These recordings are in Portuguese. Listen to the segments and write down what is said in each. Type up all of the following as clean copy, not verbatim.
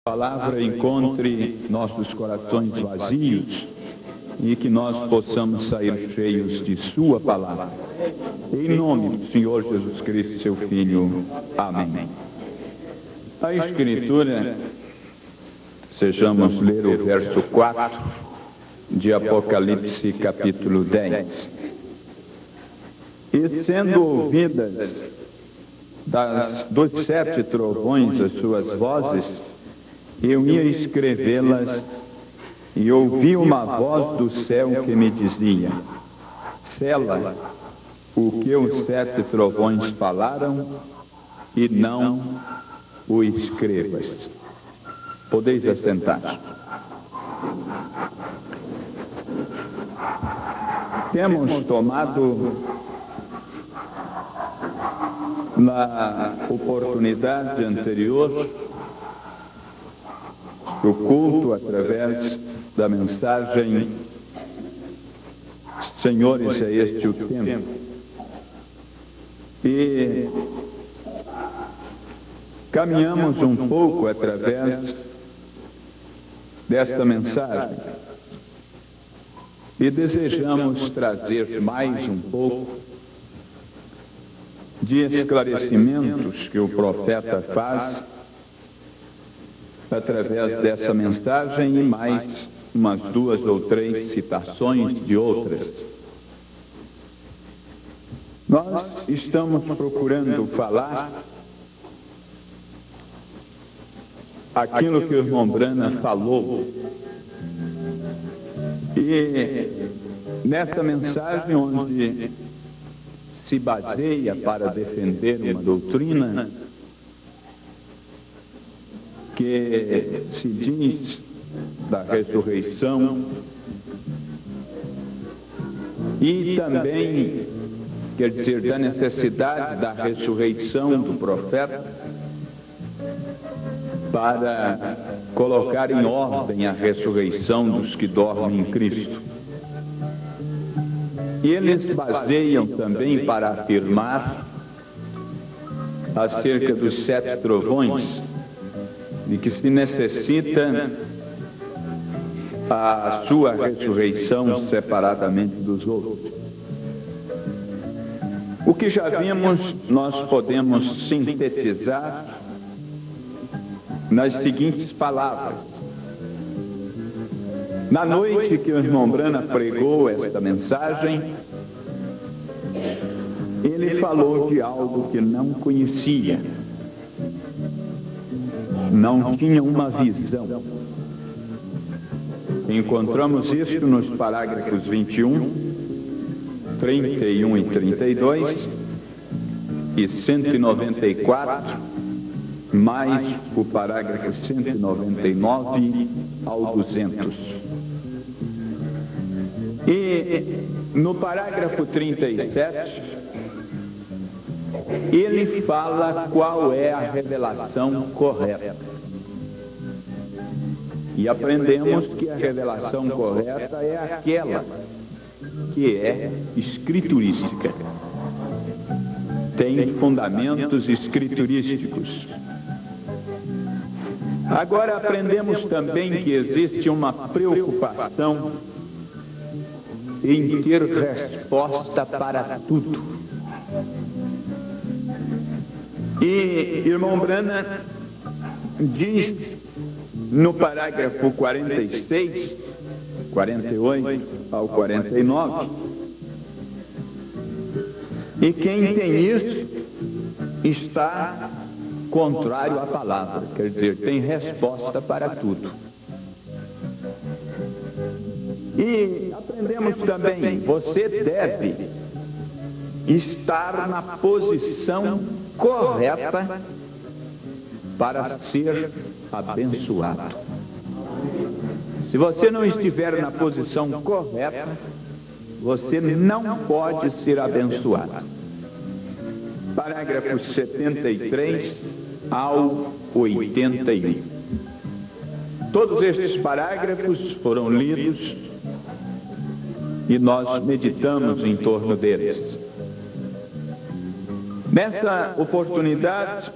A palavra encontre nossos corações vazios e que nós possamos sair cheios de sua palavra. Em nome do Senhor Jesus Cristo, seu Filho. Amém. A Escritura, sejamos ler o verso 4 de Apocalipse, capítulo 10. E sendo ouvidas dos 7 trovões as suas vozes, eu ia escrevê-las e ouvi uma voz do céu que me dizia: sela o que os 7 trovões falaram e não o escrevas. Podeis assentar. Temos tomado na oportunidade anterior o culto através da mensagem Senhores, é este o tempo. E caminhamos um pouco através desta mensagem e desejamos trazer mais um pouco de esclarecimentos que o profeta faz através dessa mensagem e mais umas 2 ou 3 citações de outras. Nós estamos procurando falar aquilo que o irmão Brana falou. E nessa mensagem onde se baseia para defender uma doutrina que se diz da ressurreição e também, quer dizer, da necessidade da ressurreição do profeta para colocar em ordem a ressurreição dos que dormem em Cristo. E eles baseiam também para afirmar acerca dos 7 trovões, de que se necessita a sua ressurreição separadamente dos outros. O que já vimos, nós podemos sintetizar nas seguintes palavras. Na noite que o irmão Brana pregou esta mensagem, ele falou de algo que não conhecia. Não tinha uma visão. Encontramos isso nos parágrafos 21, 31 e 32 e 194, mais o parágrafo 199 ao 200. E no parágrafo 37, ele fala qual é a revelação correta. E aprendemos que a revelação correta é aquela que é escriturística. Tem fundamentos escriturísticos. Agora aprendemos também que existe uma preocupação em ter resposta para tudo. E irmão Brana diz no parágrafo 46, 48 ao 49, e quem tem isso está contrário à palavra, quer dizer, tem resposta para tudo. E aprendemos também, você deve estar na posição correta para ser abençoado. Se você não estiver na posição correta, você não pode ser abençoado. Parágrafos 73 ao 81. Todos estes parágrafos foram lidos e nós meditamos em torno deles. Nessa oportunidade,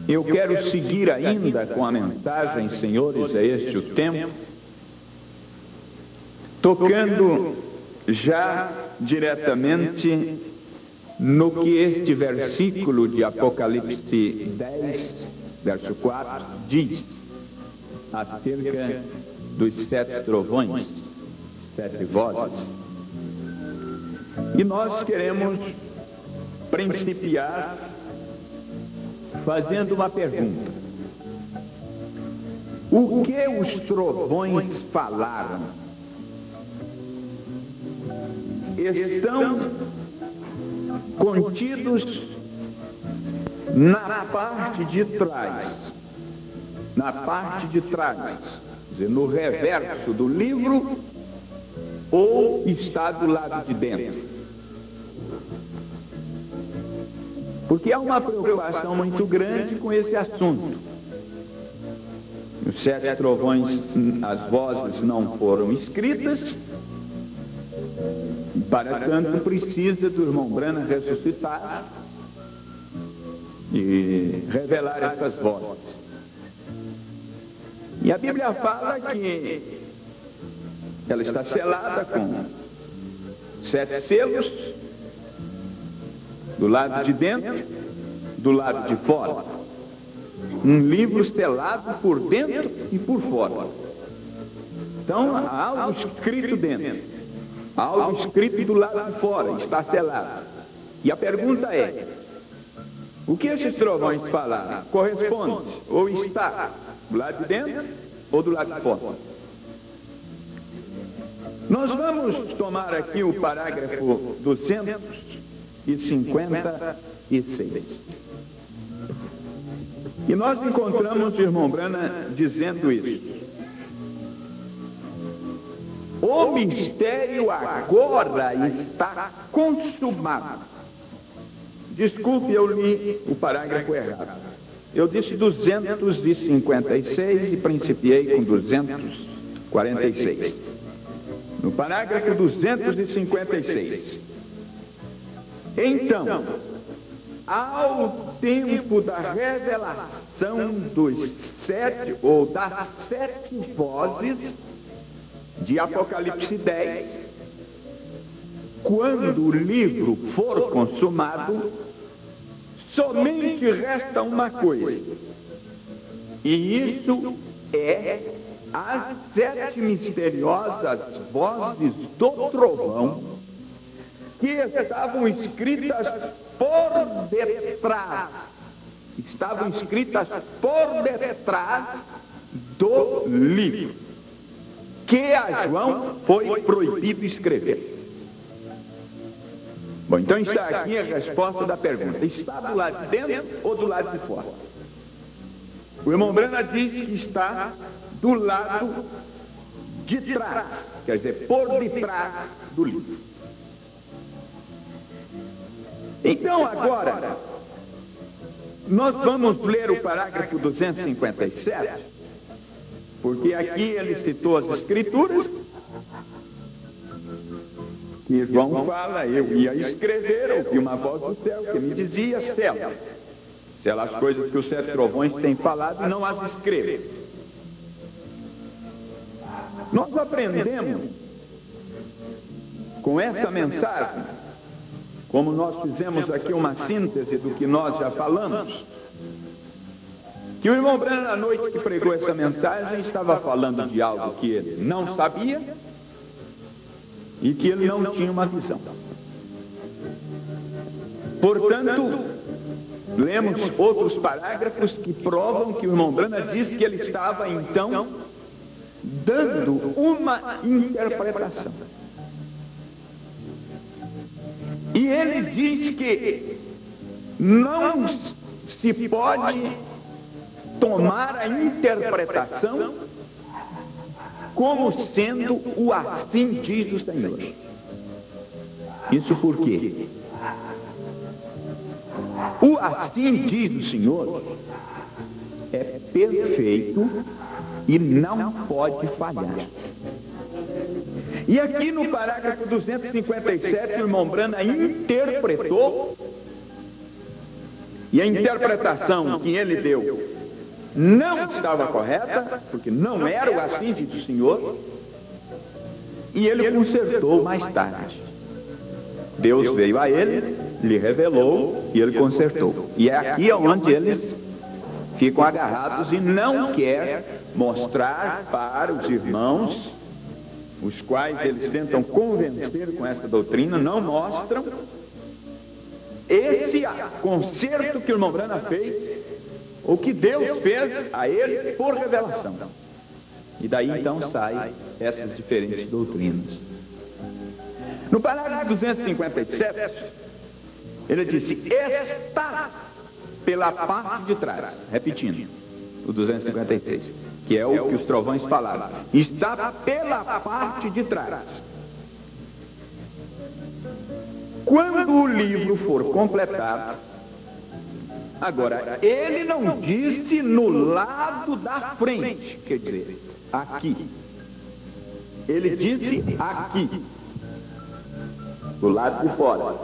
Eu quero seguir ainda com a mensagem, senhores, é este o tempo, tocando já diretamente no que este versículo de Apocalipse 10, verso 4, diz acerca dos 7 trovões, 7 vozes. E nós queremos principiar fazendo uma pergunta. O que os trovões falaram? Estão contidos na parte de trás, quer dizer, no reverso do livro, ou está do lado de dentro? Porque há uma preocupação muito grande com esse assunto. Os 7 trovões, as vozes não foram escritas, para tanto precisa do irmão Branham ressuscitar e revelar essas vozes. E a Bíblia fala que ela está selada com 7 selos, do lado de dentro, do lado de fora. Um livro selado por dentro e por fora. Então, há algo escrito dentro, há algo escrito do lado de fora, está selado. E a pergunta é, o que esses trovões falaram? Corresponde, ou está do lado de dentro, ou do lado de fora? Nós vamos tomar aqui o parágrafo 256. E nós encontramos o irmão Branham dizendo isso. O mistério agora está consumado. Desculpe, eu li o parágrafo errado. Eu disse 256 e principiei com 246. No parágrafo 256. Então, ao tempo da revelação dos 7, ou das 7 vozes de Apocalipse 10, quando o livro for consumado, somente resta uma coisa, e isso é as 7 misteriosas vozes do trovão, que estavam escritas por detrás, do livro, que a João foi proibido escrever. Bom, então está aqui a resposta da pergunta. Está do lado de dentro ou do lado de fora? O irmão Branham diz que está do lado de trás, quer dizer, por detrás do livro. Então, agora, nós vamos ler o parágrafo 257, porque aqui ele citou as Escrituras, que João fala, eu ia escrever, ouvi uma voz do céu que me dizia, sela as coisas que os 7 trovões têm falado e não as escreva. Nós aprendemos com essa mensagem, como nós fizemos aqui uma síntese do que nós já falamos, que o irmão Branham, na noite que pregou essa mensagem, estava falando de algo que ele não sabia e que ele não tinha uma visão. Portanto, lemos outros parágrafos que provam que o irmão Branham diz que ele estava, então, dando uma interpretação. E ele diz que não se pode tomar a interpretação como sendo o assim diz o Senhor. Isso por quê? O assim diz o Senhor é perfeito e não pode falhar. E aqui no parágrafo 257, o irmão Branham interpretou e a interpretação que ele deu não estava correta, porque não era o assim diz o Senhor, e ele consertou mais tarde. Deus veio a ele, lhe revelou e ele consertou. E é aqui onde eles ficam agarrados e não quer mostrar para os irmãos, os quais eles tentam convencer com essa doutrina, não mostram esse conserto que o irmão Branham fez, o que Deus fez a ele por revelação. E daí então saem essas diferentes doutrinas. No parágrafo 257, ele disse, está pela parte de trás, repetindo, o 256, que é o que os trovões falaram, está pela parte de trás. Quando o livro for completado, agora, ele não disse no lado da frente, quer dizer, aqui. Ele disse aqui, do lado de fora.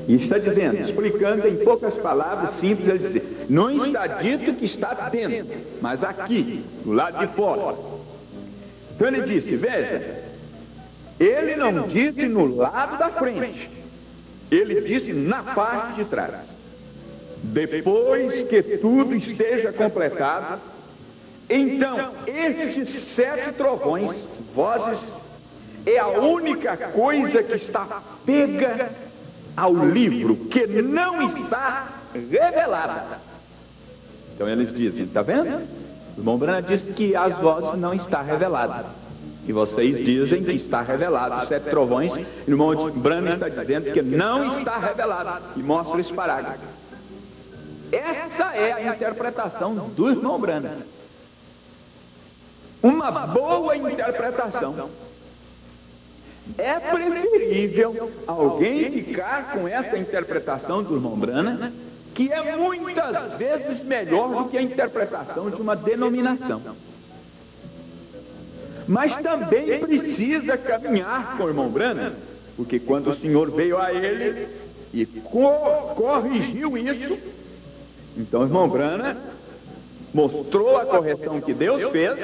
E está dizendo, explicando em poucas palavras simples, ele diz, não está dito que está dentro, mas aqui, do lado de fora. Então ele disse, veja, ele não disse no lado da frente, ele disse na parte de trás. Depois que tudo esteja completado, então estes 7 trovões, vozes, é a única coisa que está pega ao livro, que não está revelada. Então eles dizem, está vendo? O irmão Branham disse que as vozes não está revelada. E vocês dizem que está revelado. Os 7 trovões, o irmão Branham está dizendo que não está revelado. E mostra esse parágrafo. Essa é a interpretação do irmão Branham. Uma boa interpretação. É preferível alguém ficar com essa interpretação do irmão Branham, que é muitas vezes melhor do que a interpretação de uma denominação. Mas também precisa caminhar com o irmão Branham, porque quando o Senhor veio a ele e corrigiu isso, então o irmão Branham mostrou a correção que Deus fez,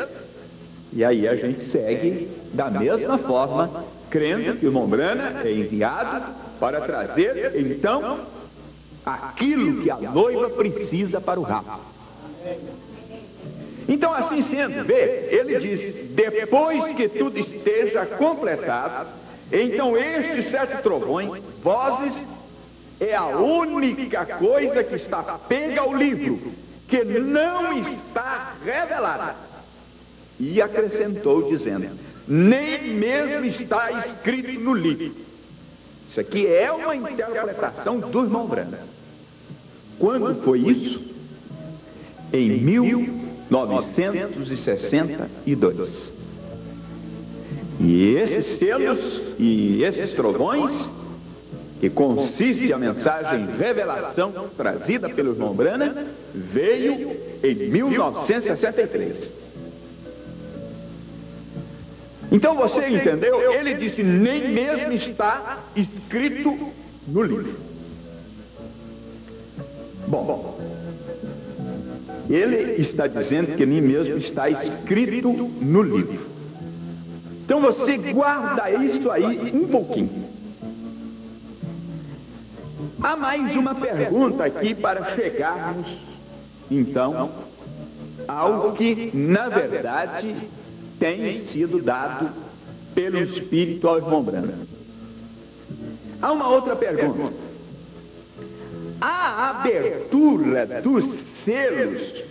e aí a gente segue da mesma forma, crendo que o irmão Branham é enviado para trazer, então, aquilo que a noiva precisa para o rapto. Então, assim sendo, vê, ele diz, depois que tudo esteja completado, então estes 7 trovões, vozes, é a única coisa que está pega ao livro, que não está revelada. E acrescentou dizendo, nem mesmo está escrito no livro. Isso aqui é uma interpretação do irmão Branham. Quando foi isso? Em 1962. E esses selos e esses trovões, que consiste a mensagem revelação trazida pelo irmão Branham, veio em 1963. Então você entendeu? Ele disse, nem mesmo está escrito no livro. Bom, ele está dizendo que nem mesmo está escrito no livro. Então você guarda isso aí um pouquinho. Há mais uma pergunta aqui para chegarmos, então, ao que, na verdade, tem sido dado pelo Espírito ao irmão Branham. Há uma outra pergunta. A abertura dos selos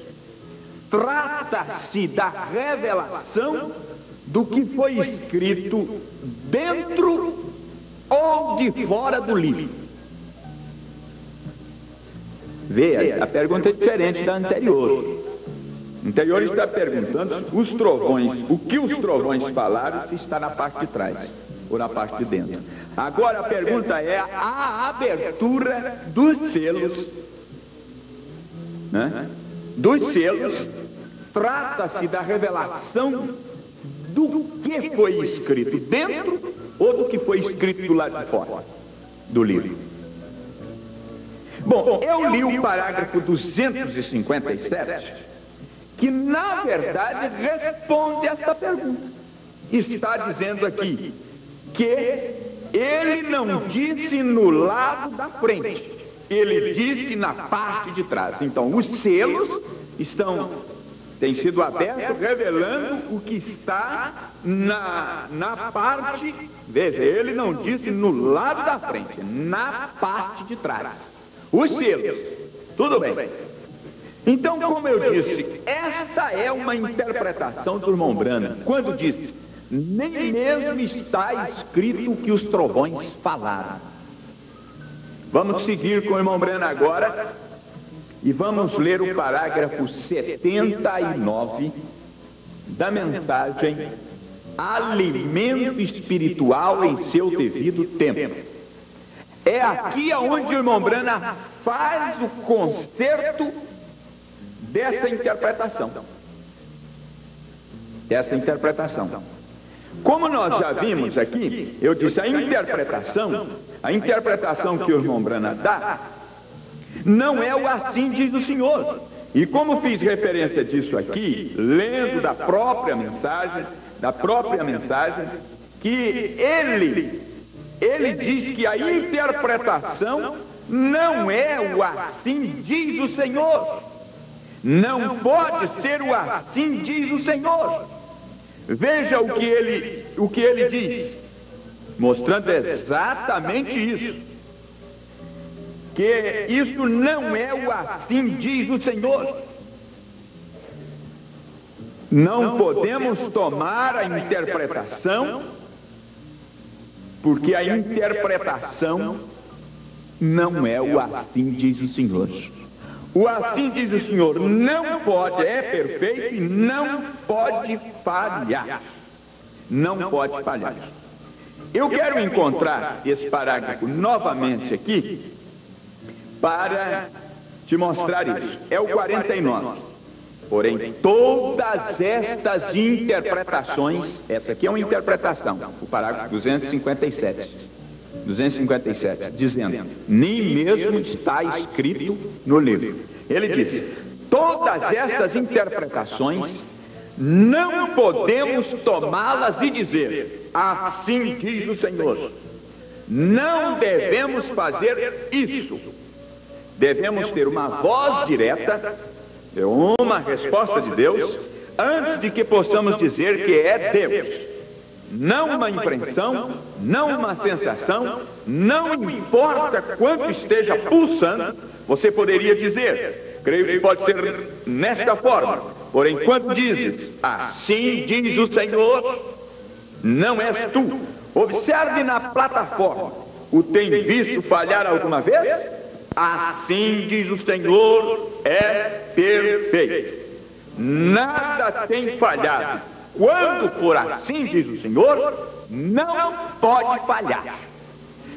trata-se da revelação do que foi escrito dentro ou de fora do livro? Veja, a pergunta é diferente da anterior. O anterior está perguntando os trovões, o que os trovões falaram, se está na parte de trás ou na parte de dentro. Agora a pergunta é a abertura dos selos, né? Dos selos, trata-se da revelação do que foi escrito dentro ou do que foi escrito do lado de fora do livro. Bom, eu li o parágrafo 257, que na verdade responde essa pergunta. Está dizendo aqui que ele não disse no lado da frente, ele disse na parte de trás. Então, os selos têm sido abertos, revelando o que está na parte. Veja, ele não disse no lado da frente, na parte de trás. Os selos, tudo bem. Então, como eu disse, esta é uma interpretação do irmão Branham, quando disse: nem mesmo está escrito o que os trovões falaram. Vamos seguir com o irmão Branham agora e vamos ler o parágrafo 79 da mensagem Alimento Espiritual em seu devido tempo. É aqui onde o irmão Branham faz o conserto dessa interpretação. Como nós já vimos aqui, eu disse, a interpretação que o irmão Branham dá, não é o assim diz o Senhor. E como fiz referência disso aqui, lendo da própria mensagem, que ele diz que a interpretação não é o assim diz o Senhor. Não pode ser o assim diz o Senhor. Veja o que ele diz, mostrando exatamente isso. Que isso não é o assim diz o Senhor. Não podemos tomar a interpretação, porque a interpretação não é o assim diz o Senhor. O assim diz o Senhor não pode, é perfeito e não pode falhar. Não pode falhar. Eu quero encontrar esse parágrafo novamente aqui para te mostrar isso. É o 49. Porém, todas estas interpretações, essa aqui é uma interpretação, o parágrafo 257, dizendo, nem mesmo está escrito no livro. Ele diz, todas estas interpretações não podemos tomá-las e dizer, assim diz o Senhor. Não devemos fazer isso. Devemos ter uma voz direta, uma resposta de Deus, antes de que possamos dizer que é Deus. Não uma impressão, não uma sensação, não importa quanto esteja pulsando, você poderia dizer, creio que pode ser nesta forma, porém quando dizes, assim diz o Senhor, não és tu. Observe na plataforma, o tem visto falhar alguma vez? Assim diz o Senhor, é perfeito. Nada tem falhado. Quando for assim diz o Senhor, não pode falhar.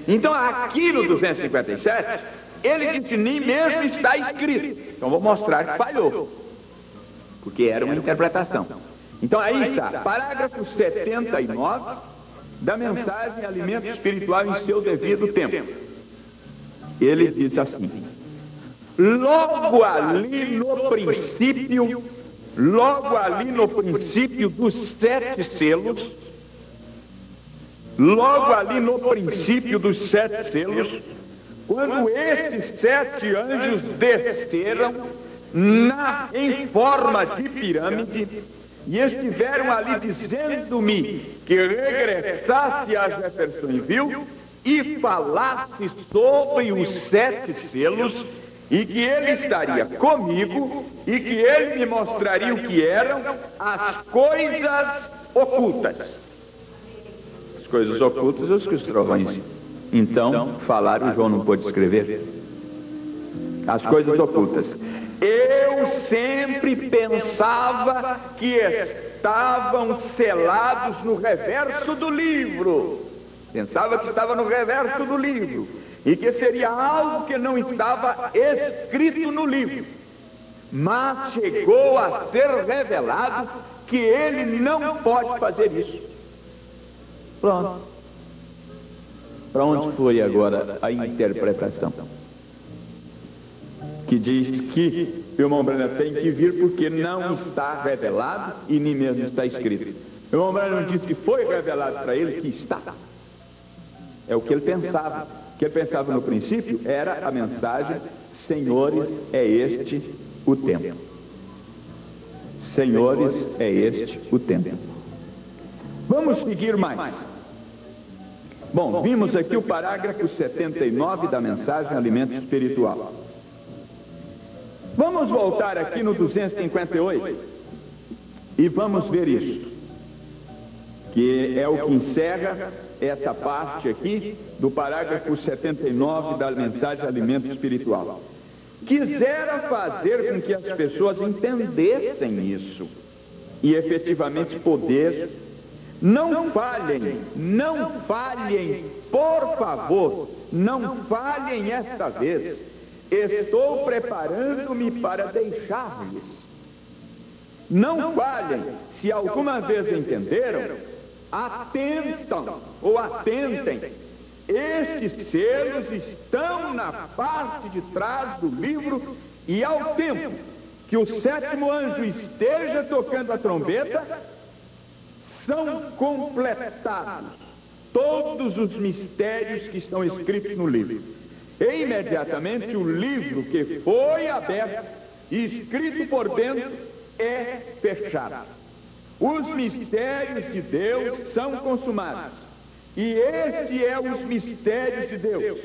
Então aqui no 257, ele disse, nem mesmo está escrito. Então vou mostrar que falhou, porque era uma interpretação. Então aí está, parágrafo 79 da mensagem Alimento Espiritual em seu devido tempo. Ele diz assim, logo ali no princípio dos 7 selos, quando esses 7 anjos desceram em forma de pirâmide e estiveram ali dizendo-me que regressasse a Jeffersonville e falasse sobre os 7 selos, e que ele estaria comigo, e que ele me mostraria o que eram as coisas ocultas. As coisas ocultas, os que os trovões então falaram, João não pôde escrever. As coisas ocultas. Eu sempre pensava que estavam selados no reverso do livro. Pensava que estava no reverso do livro e que seria algo que não estava escrito no livro. Mas chegou a ser revelado que ele não pode fazer isso. Pronto. Para onde foi agora a interpretação? que diz que o irmão Branham tem que vir porque não está revelado e nem mesmo está escrito. O irmão Branham disse que foi revelado para ele que está. É o que ele pensava. O que ele pensava no princípio era a mensagem: Senhores, é este o tempo. Senhores, é este o tempo. Vamos seguir mais. Bom, vimos aqui o parágrafo 79 da mensagem Alimento Espiritual. Vamos voltar aqui no 258 e vamos ver isso, que é o que encerra essa parte aqui do parágrafo 79 da mensagem Alimento Espiritual. Quisera fazer com que as pessoas entendessem isso e efetivamente poder. Não falhem, por favor, não falhem esta vez. Estou preparando-me para deixar-lhes. Não falhem. Se alguma vez entenderam, atentem. Estes selos estão na parte de trás do livro, e ao tempo que o sétimo anjo esteja tocando a trombeta, são completados todos os mistérios que estão escritos no livro. E imediatamente o livro que foi aberto e escrito por dentro é fechado. Os mistérios de Deus são consumados. E este é os mistérios de Deus: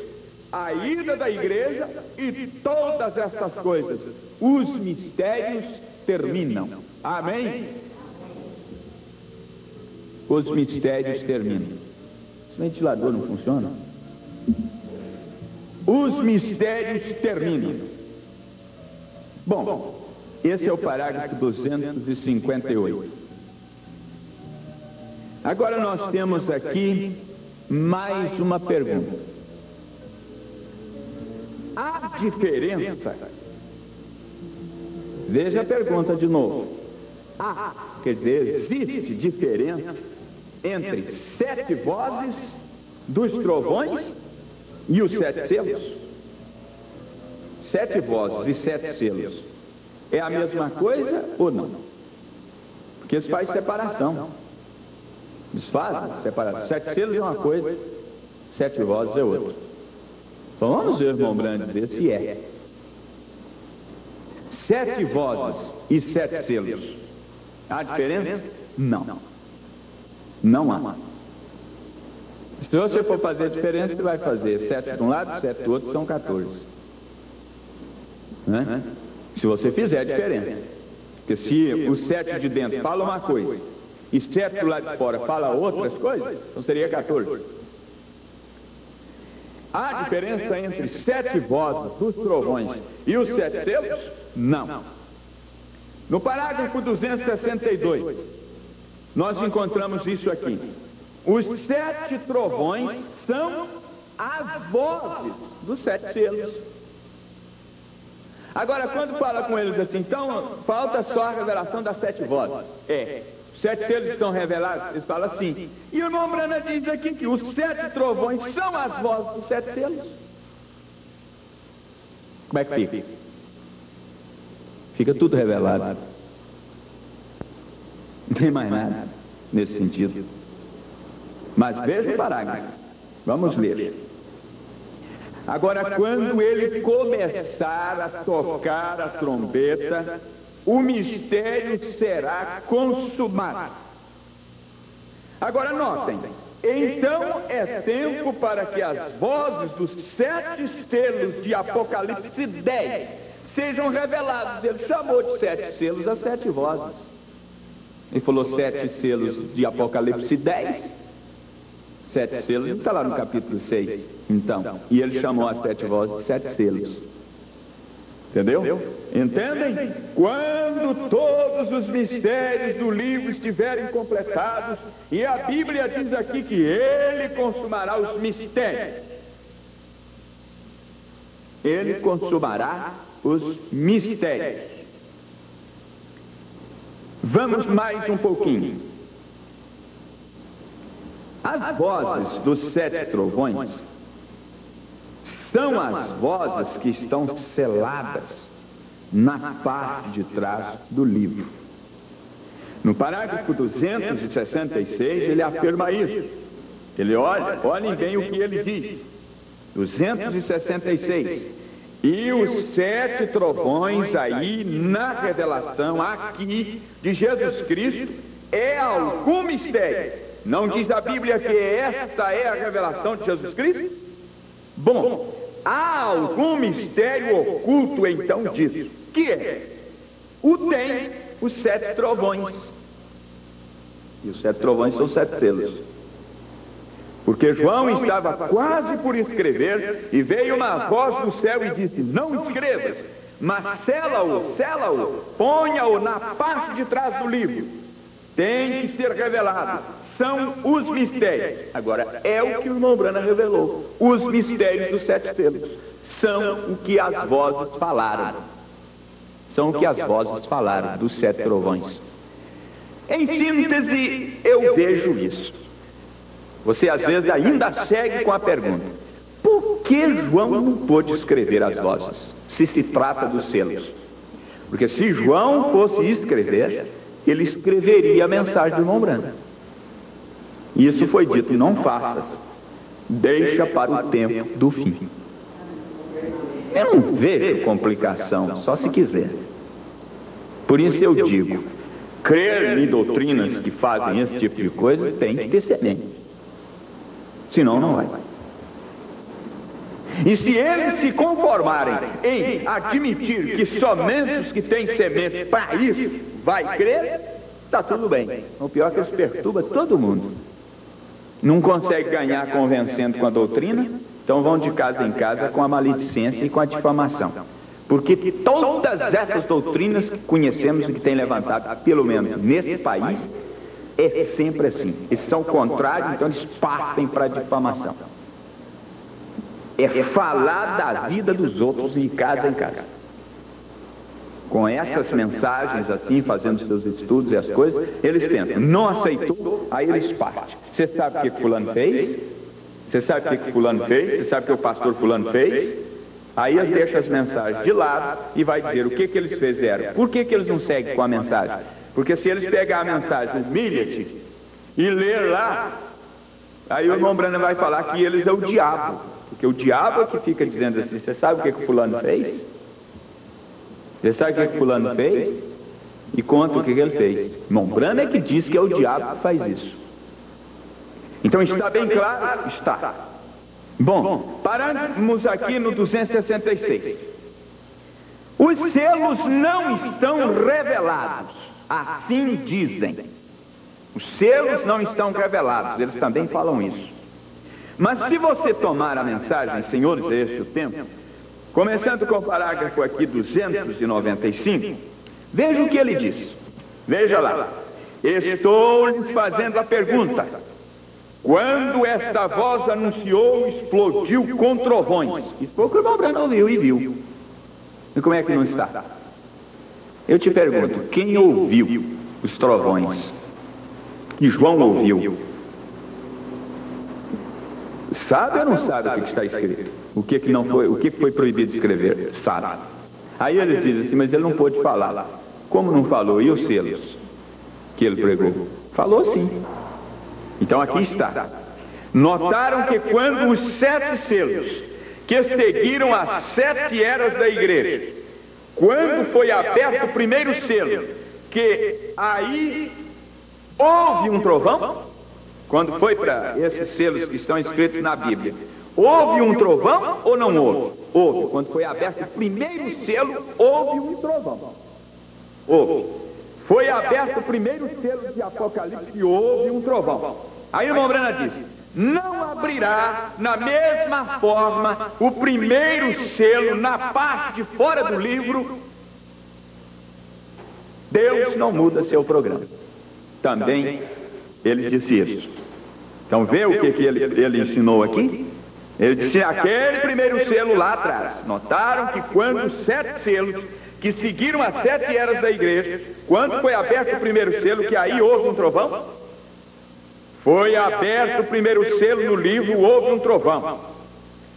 a ida da igreja e todas essas coisas. Os mistérios terminam. Amém? Os mistérios terminam. Esse ventilador não funciona? Os mistérios terminam. Bom, esse é o parágrafo 258. Agora nós temos aqui mais uma pergunta. Há diferença? Veja a pergunta de novo. Quer dizer, existe diferença entre 7 vozes dos trovões e os 7 selos? 7 vozes e 7 selos é a mesma coisa ou não? Porque isso faz separação. Eles fazem separação. 7 selos é uma coisa, 7 vozes é outra. Então vamos ver, irmão Branham, dizer se é. 7 vozes e 7 selos. Há diferença? Não. Não há. Se você for fazer diferença, você vai fazer 7 de um lado, 7 do outro, são 14. Né? Se você fizer a diferença. Porque se os 7 de dentro falam uma coisa e 7 do lado de fora fala outras coisas, então seria 14. Há diferença entre 7 vozes dos trovões e os 7 selos? Não. No parágrafo 262, nós encontramos isso aqui. Os 7 trovões são as vozes dos 7 selos. Agora, quando fala com eles assim, então falta só a revelação das 7 vozes. Os 7 selos estão revelados? Eles falam assim. E o irmão Branham diz aqui que os 7 trovões são as vozes dos 7 selos. Como é que fica? Fica tudo revelado. Não tem mais nada nesse sentido. Mas veja o parágrafo. Vamos ler. Agora, quando ele começar a tocar a trombeta, o mistério será consumado. Agora notem. Então é tempo para que as vozes dos 7 selos de Apocalipse 10 sejam revelados. Ele chamou de 7 selos as 7 vozes. Ele falou 7 selos de Apocalipse 10. 7 selos, está lá no capítulo 6. Então, e ele chamou as 7 vozes de 7 selos. Entendeu? Entendem? Quando todos os mistérios do livro estiverem completados, e a Bíblia diz aqui que ele consumará os mistérios. Ele consumará os mistérios. Vamos mais um pouquinho. As vozes dos 7 trovões são as vozes que estão seladas na parte de trás do livro. No parágrafo 266, ele afirma isso. Ele olhem bem o que ele diz. 266. E os 7 trovões aí na revelação aqui de Jesus Cristo é algum mistério. Não diz a Bíblia que esta é a revelação de Jesus Cristo? Bom, há algum mistério oculto então disso. Que é? Tem os 7 trovões. E os 7 trovões são 7 selos. Porque João estava quase por escrever e veio uma voz do céu e disse: não escrevas, mas sela-o, ponha-o na parte de trás do livro. Tem que ser revelado. São os mistérios. Agora, é o que o irmão Branham revelou. Os mistérios dos 7 selos. São o que as vozes falaram. São o que as vozes falaram dos 7 trovões. Em síntese, eu vejo isso. Você às vezes ainda segue com a pergunta: por que João não pôde escrever as vozes, se trata dos selos? Porque se João fosse escrever, ele escreveria a mensagem do irmão Branham. Isso foi dito: não faças, deixa para o tempo do fim. Eu não vejo complicação, só se quiser. Por isso eu digo, crer em doutrinas que fazem esse tipo de coisa tem que ter semente. Senão não vai. E se eles se conformarem em admitir que somente os que têm semente para isso vai crer, está tudo bem. O pior é que eles perturbam todo mundo. Não consegue ganhar convencendo com a doutrina, então vão de casa em casa com a maledicência e com a difamação. Porque todas essas doutrinas que conhecemos e que têm levantado, pelo menos nesse país, é sempre assim. Eles são contrários, então eles partem para a difamação. É falar da vida dos outros de casa em casa. Com essas mensagens assim, fazendo seus estudos e as coisas, eles tentam. Não aceitou, aí eles partem. Você sabe o que fulano fez? Você sabe o que fulano fez? Você sabe o que o pastor fulano fez? Aí eles deixam as mensagens de lado e vai dizer o que eles fizeram. Por que eles não seguem com a mensagem? Porque se eles pegar a mensagem, humilha-te, e ler lá, aí o irmão Branham vai falar que eles é o diabo. Porque o diabo é que fica dizendo assim: você sabe o que fulano fez? Você sabe o que fulano fez? E conta o que ele fez. Irmão Branham é que diz que é o diabo que faz isso. Então está bem claro? Está. Bom, paramos aqui no 266. Os selos não estão revelados. Assim dizem. Os selos não estão revelados. Eles também falam isso. Mas se você tomar a mensagem, senhores, este o tempo, começando com o parágrafo aqui 295, veja o que ele diz. Veja lá. Estou lhes fazendo a pergunta. Quando esta voz anunciou, explodiu com trovões. Isso foi o que o irmão Branham ouviu e viu. E como é que não está? Eu te pergunto, quem ouviu os trovões que João ouviu? Sabe ou não sabe o que está escrito? O que não foi, o que foi proibido de escrever? Sabe. Aí eles dizem assim: mas ele não pôde falar. Como não falou? E os selos que ele pregou? Falou sim. Então aqui está. Notaram que quando os 7 selos que seguiram as 7 eras da igreja, quando foi aberto o primeiro selo, que aí houve um trovão, quando foi para esses selos que estão escritos na Bíblia, houve um trovão ou não houve? Houve. Quando foi aberto o primeiro selo, houve um trovão. Houve. Foi aberto o primeiro selo de Apocalipse e houve um trovão. Aí o irmão Branham diz: não abrirá na mesma forma o primeiro selo na parte de fora do livro. Deus não muda seu programa. Também ele disse isso. Então vê o que ele ensinou aqui? Ele disse: aquele primeiro selo lá atrás. Notaram que quando os 7 selos que seguiram as 7 eras da igreja, quando foi aberto o primeiro selo, que aí houve um trovão? Foi aberto o primeiro selo no livro, houve um trovão.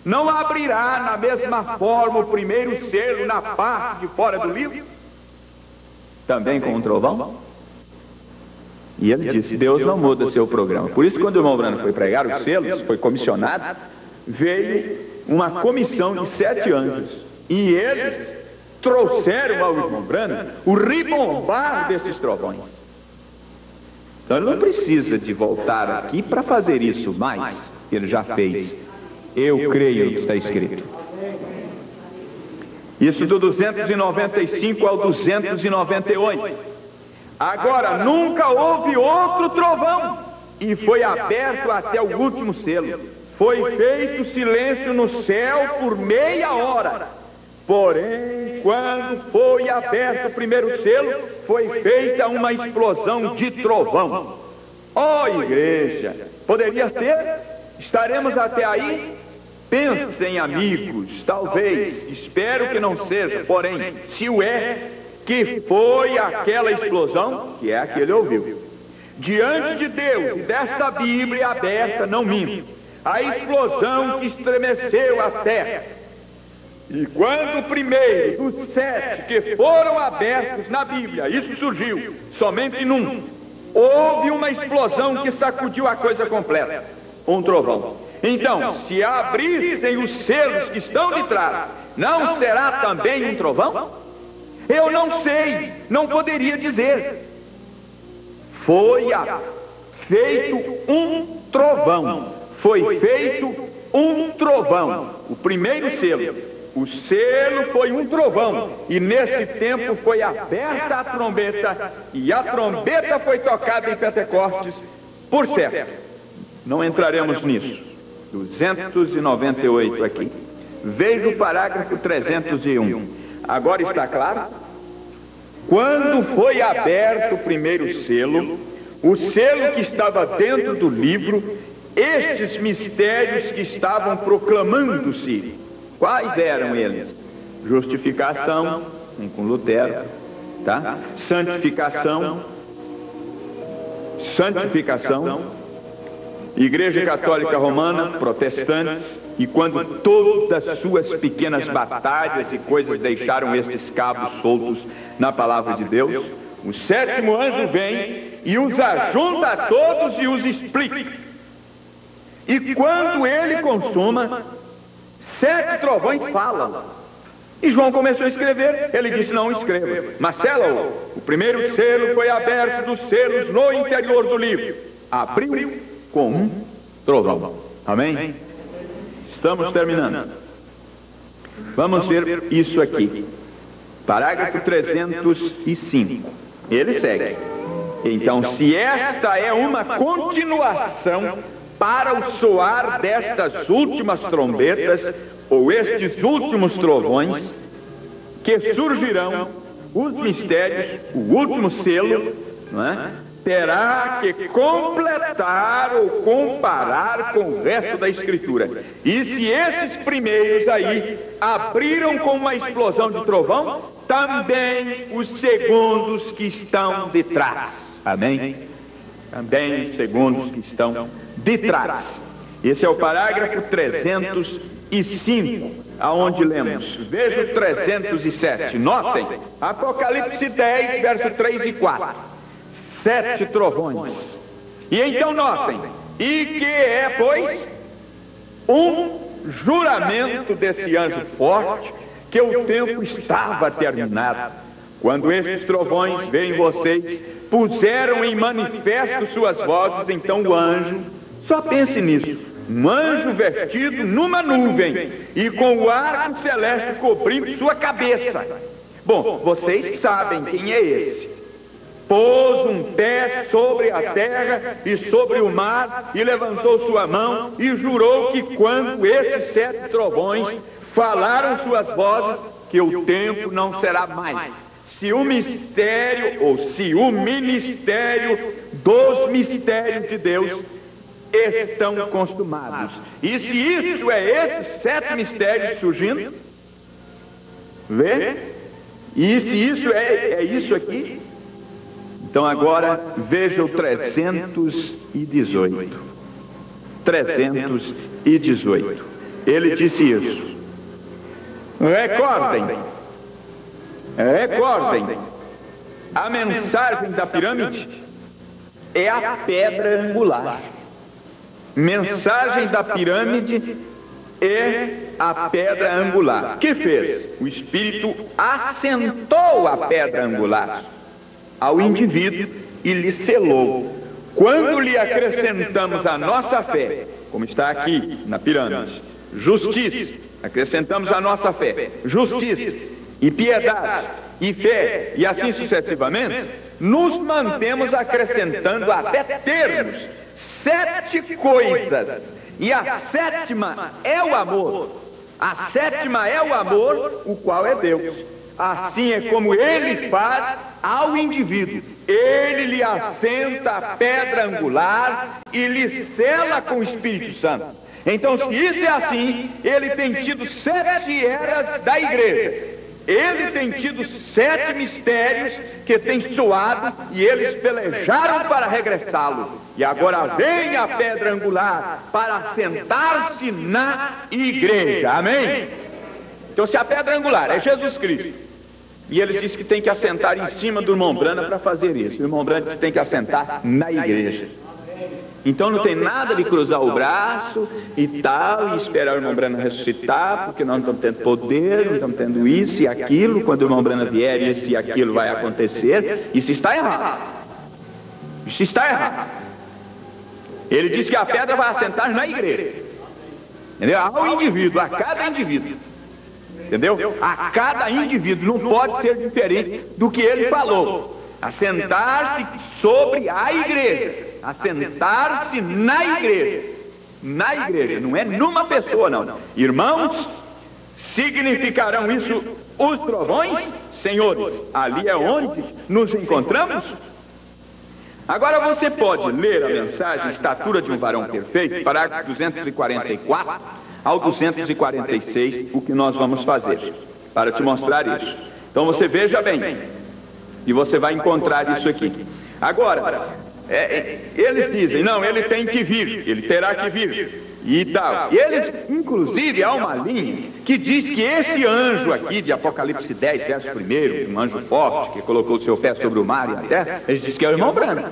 não abrirá na mesma forma o primeiro selo na parte de fora do livro? Também com um trovão? E ele disse, Deus não muda seu programa. Por isso, quando o irmão Branham foi pregar os selos, foi comissionado, veio uma comissão de 7 anjos. E eles trouxeram ao irmão Branham o ribombar desses trovões. Então ele não precisa de voltar aqui para fazer isso mais. Ele já fez. Eu creio no que está escrito. Isso do 295 ao 298. Agora, nunca houve outro trovão, e foi aberto até o último selo. Foi feito silêncio no céu por meia hora. Porém, quando foi aberto o primeiro selo, foi feita uma explosão de trovão. Ó igreja, poderia ser? Estaremos até aí? Pensem, amigos, talvez, espero que não seja, porém, se o é, que foi aquela explosão, que é a que ele ouviu. Diante de Deus e desta Bíblia aberta, não minto, a explosão que estremeceu a terra. E quando o primeiro dos 7 que foram abertos na Bíblia, isso surgiu somente num, houve uma explosão que sacudiu a coisa completa, um trovão. Então, se abrissem os selos que estão de trás, não será também um trovão? Eu não sei, não poderia dizer. Foi feito um trovão. Foi feito um trovão. O primeiro selo. O selo foi um trovão. E nesse tempo foi aberta a trombeta. E a trombeta foi tocada em Pentecostes. Por certo, não entraremos nisso. 298 aqui. Veja o parágrafo 301. Agora está claro? Quando foi aberto o primeiro selo, o selo que estava dentro do livro, estes mistérios que estavam proclamando-se, quais eram eles? Justificação, com Lutero, tá? Santificação, Igreja Católica Romana, protestantes. E quando todas as suas pequenas batalhas e coisas deixaram estes cabos soltos na palavra de Deus, o 7º anjo vem e os ajunta a todos e os explica. E quando ele consuma, 7 trovões falam. E João começou a escrever, ele disse, não escreva. Marcelo, o primeiro selo foi aberto dos selos no interior do livro. Abriu com um trovão. Amém? Estamos terminando. Vamos ver isso aqui. Parágrafo 305. Ele segue. Então, se esta é uma continuação para o soar destas últimas trombetas, ou estes últimos trovões, que surgirão, os mistérios, o último selo, não é? Terá que completar ou comparar com o resto da Escritura. E se esses primeiros aí abriram com uma explosão de trovão, também os segundos que estão de trás. Amém? Também os segundos que estão de trás. Esse é o parágrafo 305, aonde lemos. Veja o 307. Notem, Apocalipse 10, verso 3 e 4. 7 trovões. E então notem, e que é, pois, um juramento desse anjo forte, que o tempo estava terminado. Quando estes trovões, veem vocês, puseram em manifesto suas vozes, então o anjo, só pense nisso, um anjo vestido numa nuvem, e com o arco celeste cobrindo sua cabeça. Bom, vocês sabem quem é esse. Pôs um pé sobre a terra e sobre o mar, e levantou sua mão, e jurou que quando esses 7 trovões falaram suas vozes, que o tempo não será mais. Se o mistério, ou se o ministério dos mistérios de Deus estão consumados. E se isso é esses 7 mistérios surgindo, vê? E se isso é isso aqui? Então agora veja o 318. 318. ele disse isso. Recordem, a mensagem da pirâmide é a pedra angular. Mensagem da pirâmide é a pedra angular. O que fez? O Espírito assentou a pedra angular ao indivíduo e lhe selou. Quando lhe acrescentamos a nossa fé, como está aqui na pirâmide, justiça, acrescentamos a nossa fé, justiça e piedade e fé e assim sucessivamente, nos mantemos acrescentando até termos 7 coisas, e a sétima é o amor. A sétima é o amor, o qual é Deus. Assim é como ele faz ao indivíduo. Ele lhe assenta a pedra angular e lhe sela com o Espírito Santo. Então, se isso é assim, ele tem tido 7 eras da igreja. Ele tem tido 7 mistérios que têm soado e eles pelejaram para regressá-lo. E agora vem a pedra angular para assentar-se na igreja. Amém? Então, se a pedra angular é Jesus Cristo, e ele diz que tem que assentar em cima do irmão Branham para fazer isso, o irmão Branham diz que tem que assentar na igreja. Então não tem nada de cruzar o braço e tal, e esperar o irmão Branham ressuscitar, porque nós não estamos tendo poder, não estamos tendo isso e aquilo. Quando o irmão Branham vier, isso e aquilo vai acontecer. Isso está errado. Isso está errado. Ele diz que a pedra vai assentar na igreja. Entendeu? Ao indivíduo, a cada indivíduo. Entendeu? A cada indivíduo. Não pode ser diferente do que ele falou. Assentar-se sobre a igreja. Assentar-se na igreja. Na igreja, não é numa pessoa, não. Irmãos, significarão isso os trovões? Senhores, ali é onde nos encontramos? Agora você pode ler a mensagem Estatura de um Varão Perfeito, parágrafo 244 ao 246, o que nós vamos fazer, para te mostrar isso. Então você veja bem, e você vai encontrar isso aqui. Agora, eles dizem, não, ele tem que vir, ele terá que vir, e tal. E eles, inclusive, há uma linha que diz que esse anjo aqui, de Apocalipse 10, verso 1, um anjo forte, que colocou o seu pé sobre o mar e a terra, eles dizem que é o irmão Branham.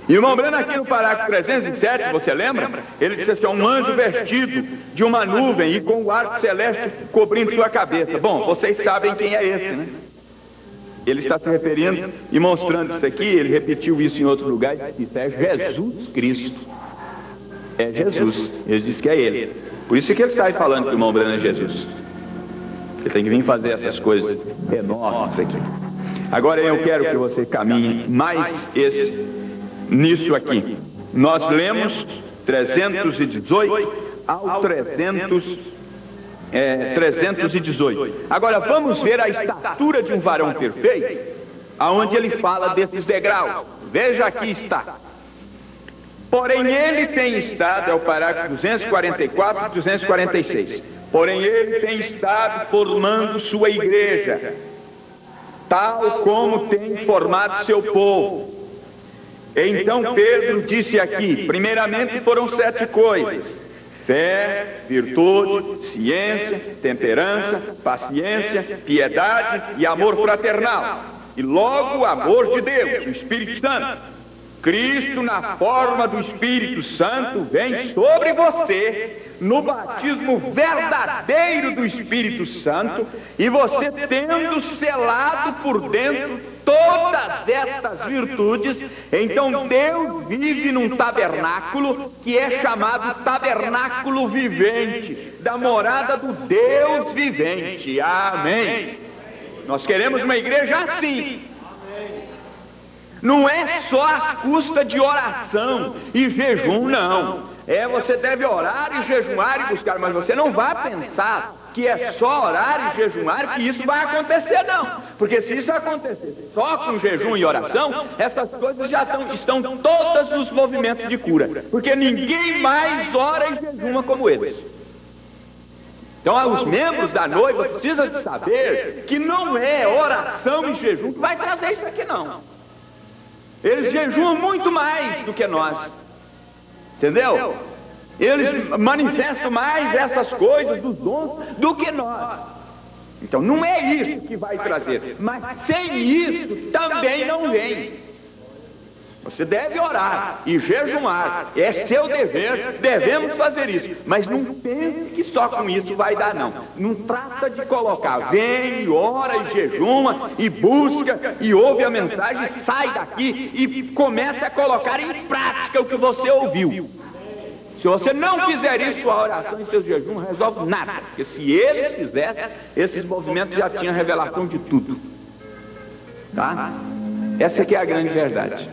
E o irmão Branham aqui no parágrafo 307, você lembra? Ele disse assim, um anjo vestido de uma nuvem e com o arco celeste cobrindo sua cabeça. Bom, vocês sabem quem é esse, né? Ele está se referindo e mostrando isso aqui, ele repetiu isso em outro lugar, e disse, isso é Jesus Cristo. É Jesus. Ele disse que é ele. Por isso que ele sai falando que o irmão Branham é Jesus. Ele tem que vir fazer essas coisas enormes aqui. Agora eu quero que você caminhe mais nisso aqui. Nós lemos 318 ao 318. Agora vamos ver a estatura de um varão perfeito, aonde ele fala desses degraus. Veja, aqui está. Porém ele tem estado, é o parágrafo 244 e 246. Porém ele tem estado formando sua igreja, tal como tem formado seu povo. Então Pedro disse aqui, primeiramente foram 7 coisas: fé, virtude, ciência, temperança, paciência, piedade e amor fraternal. E logo o amor de Deus, o Espírito Santo. Cristo, na forma do Espírito Santo, vem sobre você no batismo verdadeiro do Espírito Santo, e você tendo selado por dentro todas estas virtudes, então Deus vive num tabernáculo que é chamado tabernáculo vivente, da morada do Deus vivente. Amém. Nós queremos uma igreja assim. Não é só às custas de oração e jejum, não. Você deve orar e jejuar e buscar, mas você não vai pensar que é só orar e jejuar que isso vai acontecer, não. Porque se isso acontecer só com jejum e oração, essas coisas já estão todas nos movimentos de cura. Porque ninguém mais ora e jejuma como eles. Então os membros da noiva precisam de saber que não é oração e jejum que vai trazer isso aqui, não. Eles jejuam muito mais do que nós. Entendeu? Eles manifestam mais essas coisas dos dons do que nós. Então não é isso que vai trazer, mas sem isso também não vem. Você deve orar e jejuar, é seu dever, devemos fazer isso, mas não pense que só com isso vai dar, não. Não trata de colocar, vem, ora e jejuma, e busca, e ouve a mensagem, sai daqui e começa a colocar em prática o que você ouviu. Se você não fizer isso, sua oração e seu jejum não resolve nada, porque se eles fizessem, esses movimentos já tinham revelação de tudo. Tá? Essa aqui é a grande verdade.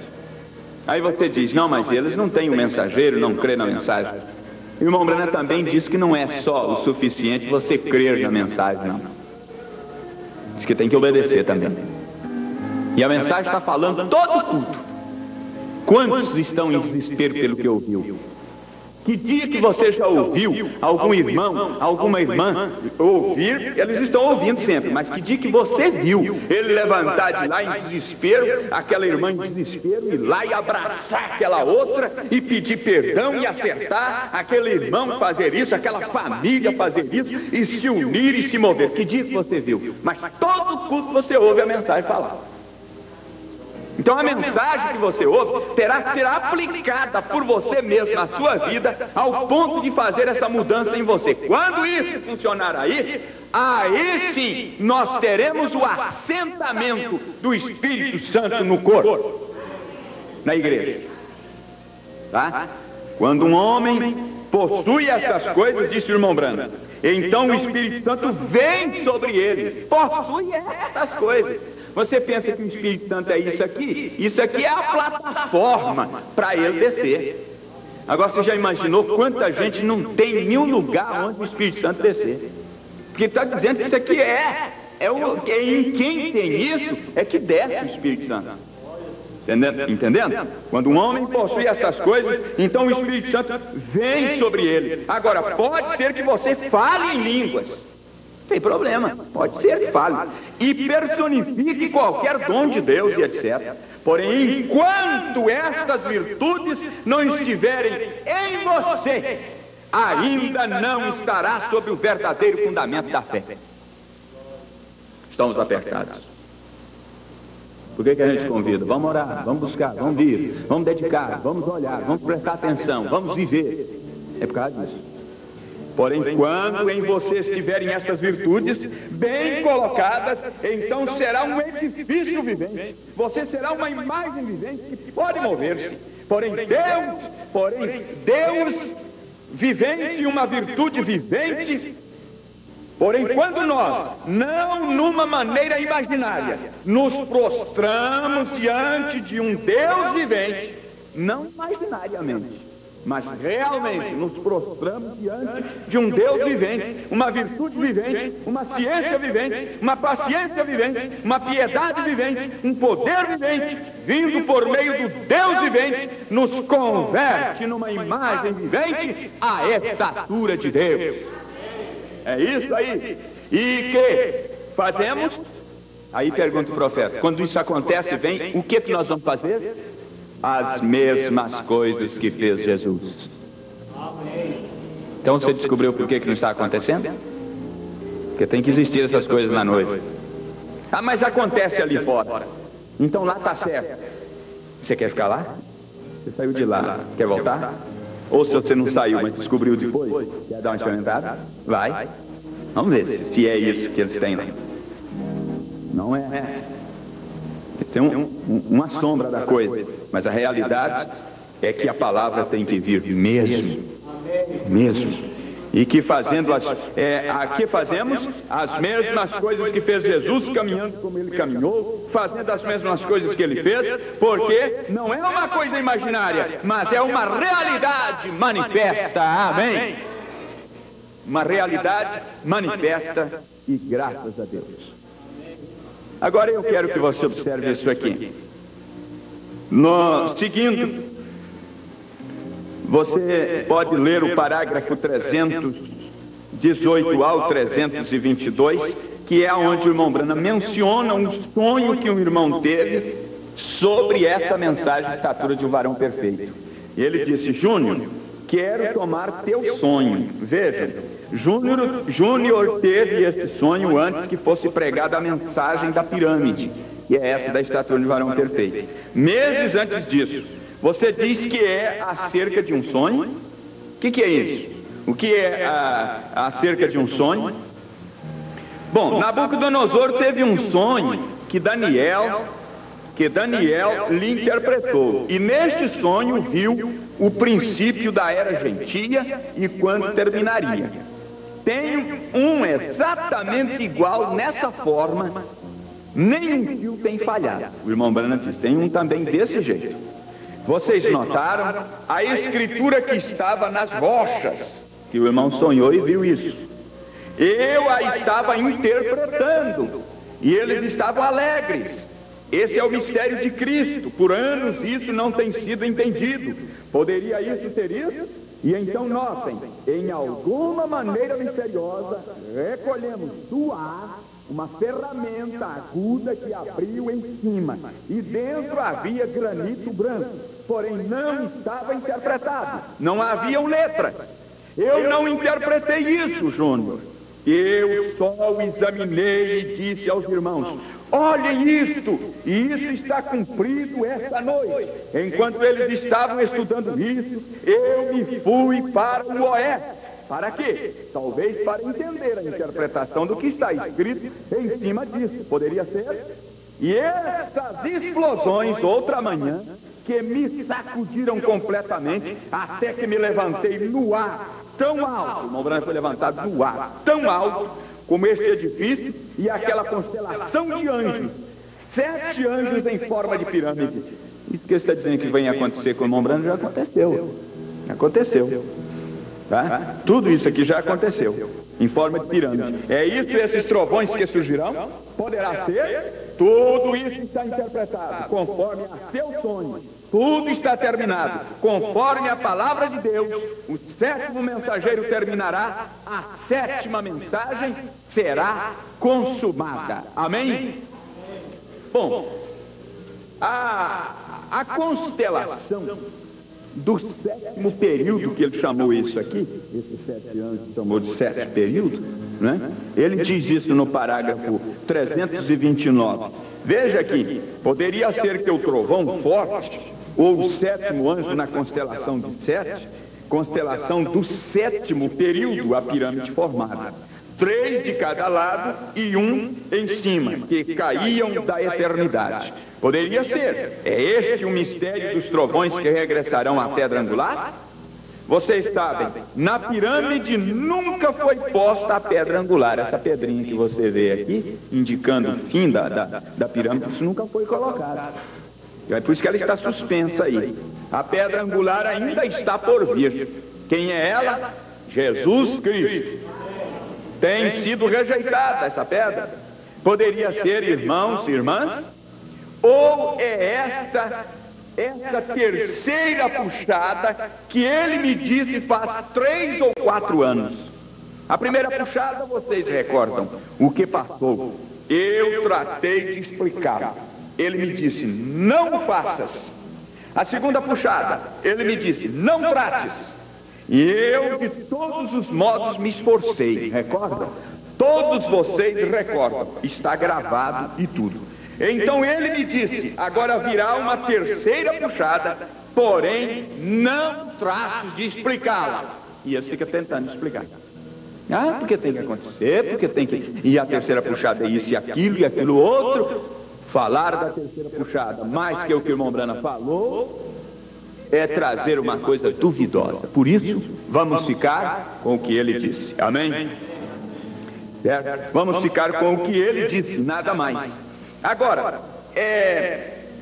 Aí você diz, não, mas eles não têm o mensageiro, não crê na mensagem. O irmão Branham também diz que não é só o suficiente você crer na mensagem, não. Diz que tem que obedecer também. E a mensagem está falando todo culto. Quantos estão em desespero pelo que ouviu? Que dia que você já ouviu algum irmão, alguma irmã ouvir? Eles estão ouvindo sempre, mas que dia que você viu ele levantar de lá em desespero, aquela irmã em desespero, ir lá e abraçar aquela outra e pedir perdão e acertar, aquele irmão fazer isso, aquela família fazer isso e se unir e se mover? Que dia que você viu? Mas todo culto você ouve a mensagem falar. Então a mensagem que você ouve terá que ser aplicada por você mesmo na sua vida, ao ponto de fazer essa mudança em você. Quando isso funcionar aí sim nós teremos o assentamento do Espírito Santo no corpo, na igreja. Tá? Quando um homem possui essas coisas, disse o irmão Branham, então o Espírito Santo vem sobre ele, possui essas coisas. Você pensa que o Espírito Santo é isso aqui? Isso aqui é a plataforma para ele descer. Agora você já imaginou quanta gente não tem nenhum lugar onde o Espírito Santo descer? Porque está dizendo que isso aqui é em quem tem isso é que desce o Espírito Santo. Entendendo? Quando um homem possui essas coisas, então o Espírito Santo vem sobre ele. Agora, pode ser que você fale em línguas. Tem problema, pode ser que fale. E personifique qualquer dom de Deus e etc. Porém, enquanto estas virtudes não estiverem em você, ainda não estará sobre o verdadeiro fundamento da fé. Estamos apertados. Por que a gente convida? Vamos orar, vamos buscar, vamos vir, vamos dedicar, vamos olhar, vamos prestar atenção, vamos viver. É por causa disso. Porém, quando em você estiverem essas virtudes bem colocadas, então será um edifício vivente. Você será uma imagem vivente que pode mover-se. Porém, Deus vivente e uma virtude vivente. Porém, quando nós, não numa maneira imaginária, nos prostramos diante de um Deus vivente, não imaginariamente, mas realmente nos prostramos diante de um Deus vivente, uma virtude vivente, uma ciência vivente, uma paciência vivente, uma piedade vivente, um poder vivente, vindo por meio do Deus vivente, nos converte numa imagem vivente à estatura de Deus. É isso aí. E que fazemos? Aí pergunta o profeta, quando isso acontece, vem, o que nós vamos fazer? As mesmas coisas que fez Jesus. Então você descobriu por que não está acontecendo? Porque tem que existir essas coisas na noite. Ah, mas acontece ali fora. Então lá está certo. Você quer ficar lá? Você saiu de lá, quer voltar? Ou se você não saiu, mas descobriu depois, quer dar uma experimentada? Vai. Vamos ver se é isso que eles têm lá. Não é. Tem uma sombra da coisa, mas a realidade é que a palavra tem que vir mesmo. E que aqui fazemos as mesmas coisas que fez Jesus, caminhando como ele caminhou, fazendo as mesmas coisas que ele fez, porque não é uma coisa imaginária, mas é uma realidade manifesta. Amém? Uma realidade manifesta e graças a Deus. Agora eu quero que você observe isso aqui. Seguindo, você pode ler o parágrafo 318 ao 322, que é onde o irmão Branham menciona um sonho que um irmão teve sobre essa mensagem de estatura de um varão perfeito. Ele disse: Júnior, quero tomar teu sonho. Veja, Júnior teve esse sonho antes que fosse pregada a mensagem da pirâmide, que é essa da estatura de varão perfeito. Meses antes disso, você diz que é acerca de um sonho. O que é isso? O que é acerca de um sonho? Bom, Nabucodonosor teve um sonho que Daniel lhe interpretou. E neste sonho viu o princípio da era gentia e quando terminaria. Tem um exatamente igual nessa forma, nenhum fio tem falhado. O irmão Branham diz, tem um também desse jeito. Vocês notaram a escritura que estava nas rochas, que o irmão sonhou e viu isso. Eu a estava interpretando, e eles estavam alegres. Esse é o mistério de Cristo. Por anos isso não tem sido entendido. Poderia isso ser isso? E então notem, em alguma maneira misteriosa, recolhemos do ar uma ferramenta aguda que abriu em cima, e dentro havia granito branco, porém não estava interpretado, não haviam letras. Eu não interpretei isso, Júnior. Eu só o examinei e disse aos irmãos, olhem isto, e isso está cumprido esta noite. Enquanto eles estavam estudando isso, eu me fui para o oeste. Para quê? Talvez para entender a interpretação do que está escrito em cima disso. Poderia ser? E essas explosões, outra manhã, que me sacudiram completamente, até que me levantei no ar, tão alto. O irmão Branham foi levantado no ar, tão alto, como este edifício e aquela constelação de anjos. 7 anjos em forma de pirâmide. Isso que você está dizendo que vem acontecer com o irmão Branham já aconteceu. Aconteceu. Tá? Tudo isso aqui já aconteceu, em forma de pirâmide. É isso, esses trovões que surgirão? Poderá ser? Tudo isso está interpretado conforme a seu sonho. Tudo está terminado conforme a palavra de Deus. O 7º mensageiro terminará, a 7ª mensagem será consumada. Amém? Bom, a constelação do 7º período, que ele chamou isso aqui, esses 7 anos chamou de 7 períodos, né? Ele diz isso no parágrafo 329. Veja aqui, poderia ser que o trovão forte, ou o 7º anjo na constelação de 7, constelação do 7º período, a pirâmide formada. 3 de cada lado e 1 em cima, que caíam da eternidade. Poderia ser. É este o mistério dos trovões que regressarão à pedra angular? Vocês sabem, na pirâmide nunca foi posta a pedra angular. Essa pedrinha que você vê aqui, indicando o fim da pirâmide, isso nunca foi colocado. É por isso que ela está suspensa aí. A pedra angular ainda está por vir. Quem é ela? Jesus Cristo. Tem sido rejeitada essa pedra. Poderia ser, irmãos e irmãs, ou é essa terceira puxada que ele me disse faz 3 ou 4 anos. A primeira puxada, vocês recordam o que passou. Eu tratei de explicar. Ele me disse, não faças. A segunda puxada, ele me disse, não trates. E eu, de todos os modos, me esforcei. Recordam? Todos vocês recordam. Está gravado e tudo. Então ele me disse, agora virá uma terceira puxada, porém não trates de explicá-la. E ele fica tentando explicar. Ah, porque tem que acontecer, porque tem que... E a terceira puxada é isso e aquilo outro. Falar da terceira puxada, mais que o que o irmão Branham falou, é trazer uma coisa duvidosa. Por isso, vamos ficar com o que ele disse. Amém? Certo? Vamos ficar com o que ele disse, nada mais. Agora,